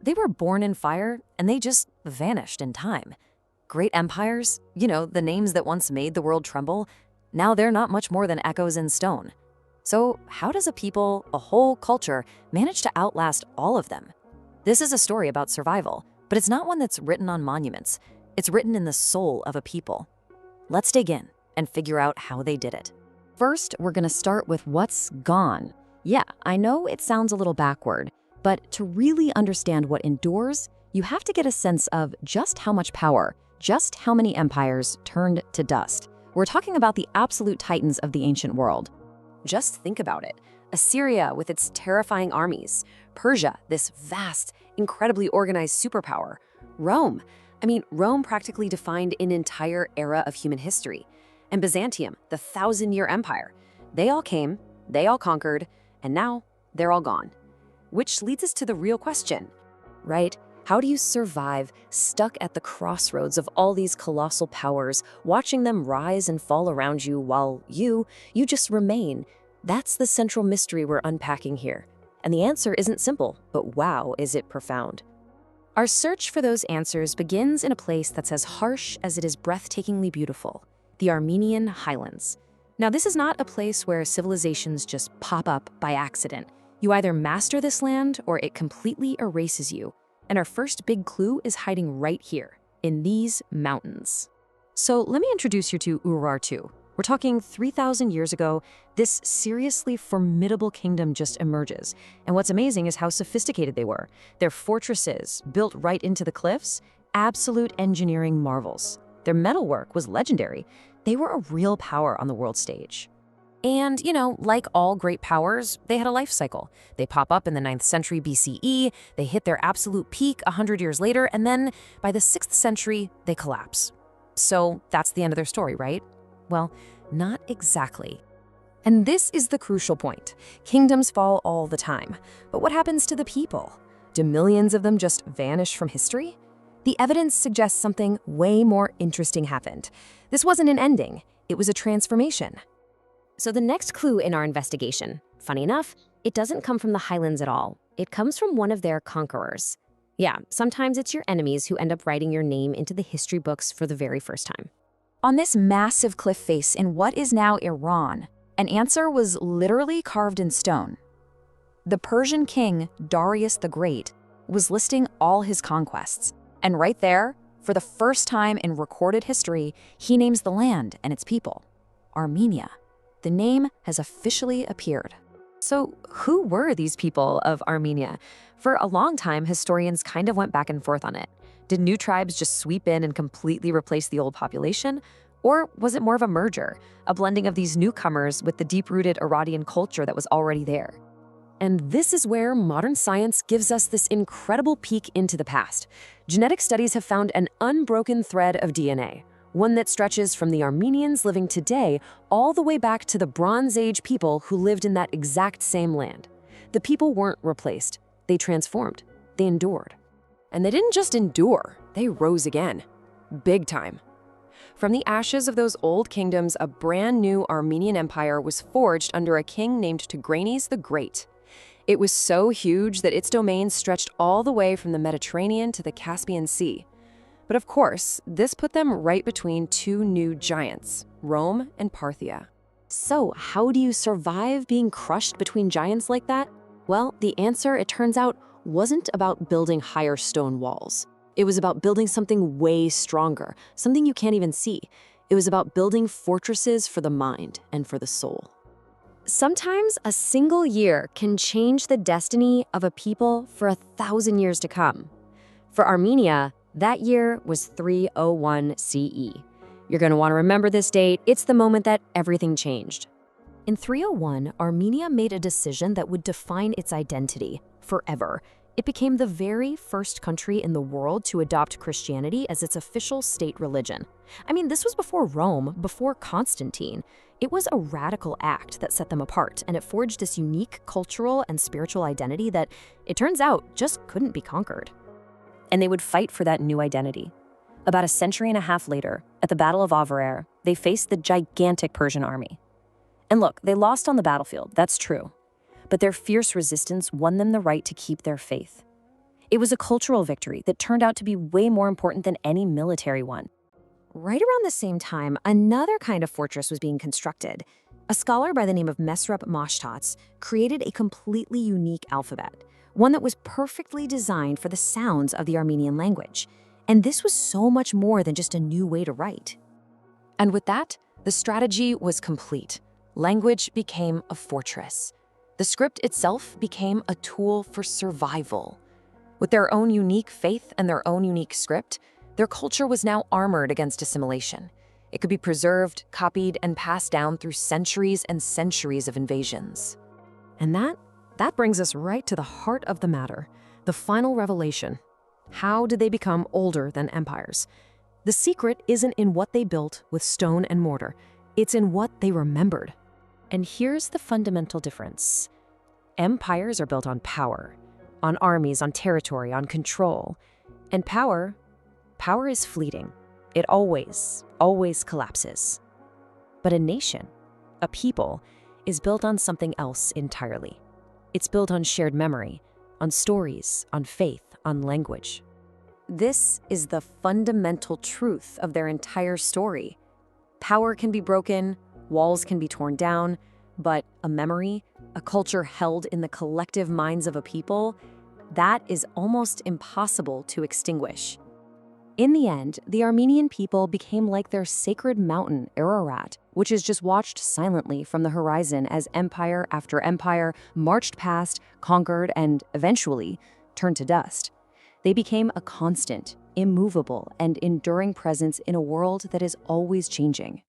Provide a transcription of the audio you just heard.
They were born in fire, and they just vanished in time. Great empires, the names that once made the world tremble, now they're not much more than echoes in stone. So how does a people, a whole culture, manage to outlast all of them? This is a story about survival, but it's not one that's written on monuments. It's written in the soul of a people. Let's dig in and figure out how they did it. First, we're going to start with what's gone. Yeah, I know it sounds a little backward, but to really understand what endures, you have to get a sense of just how much power, just how many empires turned to dust. We're talking about the absolute titans of the ancient world. Just think about it. Assyria with its terrifying armies. Persia, this vast, incredibly organized superpower. Rome. Rome practically defined an entire era of human history. And Byzantium, the 1,000-year empire. They all came, they all conquered, and now they're all gone. Which leads us to the real question, right? How do you survive stuck at the crossroads of all these colossal powers, watching them rise and fall around you while you just remain? That's the central mystery we're unpacking here. And the answer isn't simple, but wow, is it profound. Our search for those answers begins in a place that's as harsh as it is breathtakingly beautiful, the Armenian Highlands. Now, this is not a place where civilizations just pop up by accident. You either master this land or it completely erases you. And our first big clue is hiding right here, in these mountains. So let me introduce you to Urartu. We're talking 3,000 years ago, this seriously formidable kingdom just emerges. And what's amazing is how sophisticated they were. Their fortresses, built right into the cliffs, absolute engineering marvels. Their metalwork was legendary. They were a real power on the world stage. And, like all great powers, they had a life cycle. They pop up in the 9th century BCE, they hit their absolute peak 100 years later, and then by the 6th century, they collapse. So that's the end of their story, right? Well, not exactly. And this is the crucial point. Kingdoms fall all the time. But what happens to the people? Do millions of them just vanish from history? The evidence suggests something way more interesting happened. This wasn't an ending, it was a transformation. So the next clue in our investigation, funny enough, it doesn't come from the Highlands at all. It comes from one of their conquerors. Yeah, sometimes it's your enemies who end up writing your name into the history books for the very first time. On this massive cliff face in what is now Iran, an answer was literally carved in stone. The Persian king, Darius the Great, was listing all his conquests. And right there, for the first time in recorded history, he names the land and its people, Armenia. The name has officially appeared. So who were these people of Armenia? For a long time, historians kind of went back and forth on it. Did new tribes just sweep in and completely replace the old population? Or was it more of a merger, a blending of these newcomers with the deep-rooted Iranian culture that was already there? And this is where modern science gives us this incredible peek into the past. Genetic studies have found an unbroken thread of DNA, one that stretches from the Armenians living today all the way back to the Bronze Age people who lived in that exact same land. The people weren't replaced. They transformed. They endured. And they didn't just endure, they rose again. Big time. From the ashes of those old kingdoms, a brand new Armenian empire was forged under a king named Tigranes the Great. It was so huge that its domain stretched all the way from the Mediterranean to the Caspian Sea. But of course, this put them right between two new giants, Rome and Parthia. So how do you survive being crushed between giants like that? Well, the answer, it turns out, wasn't about building higher stone walls. It was about building something way stronger, something you can't even see. It was about building fortresses for the mind and for the soul. Sometimes a single year can change the destiny of a people for 1,000 years to come. For Armenia, that year was 301 CE. You're going to want to remember this date. It's the moment that everything changed. In 301, Armenia made a decision that would define its identity forever. It became the very first country in the world to adopt Christianity as its official state religion. This was before Rome, before Constantine. It was a radical act that set them apart, and it forged this unique cultural and spiritual identity that, it turns out, just couldn't be conquered. And they would fight for that new identity. About a century and a half later, at the Battle of Avarir, they faced the gigantic Persian army. And look, they lost on the battlefield, that's true. But their fierce resistance won them the right to keep their faith. It was a cultural victory that turned out to be way more important than any military one. Right around the same time, another kind of fortress was being constructed. A scholar by the name of Mesrop Mashtats created a completely unique alphabet, one that was perfectly designed for the sounds of the Armenian language. And this was so much more than just a new way to write. And with that, the strategy was complete. Language became a fortress. The script itself became a tool for survival. With their own unique faith and their own unique script, their culture was now armored against assimilation. It could be preserved, copied, and passed down through centuries and centuries of invasions. And that brings us right to the heart of the matter, the final revelation. How did they become older than empires? The secret isn't in what they built with stone and mortar. It's in what they remembered. And here's the fundamental difference. Empires are built on power, on armies, on territory, on control. And power is fleeting. It always collapses. But a nation, a people, is built on something else entirely. It's built on shared memory, on stories, on faith, on language. This is the fundamental truth of their entire story. Power can be broken, walls can be torn down, but a memory, a culture held in the collective minds of a people, that is almost impossible to extinguish. In the end, the Armenian people became like their sacred mountain, Ararat, which is just watched silently from the horizon as empire after empire marched past, conquered, and eventually turned to dust. They became a constant, immovable, and enduring presence in a world that is always changing.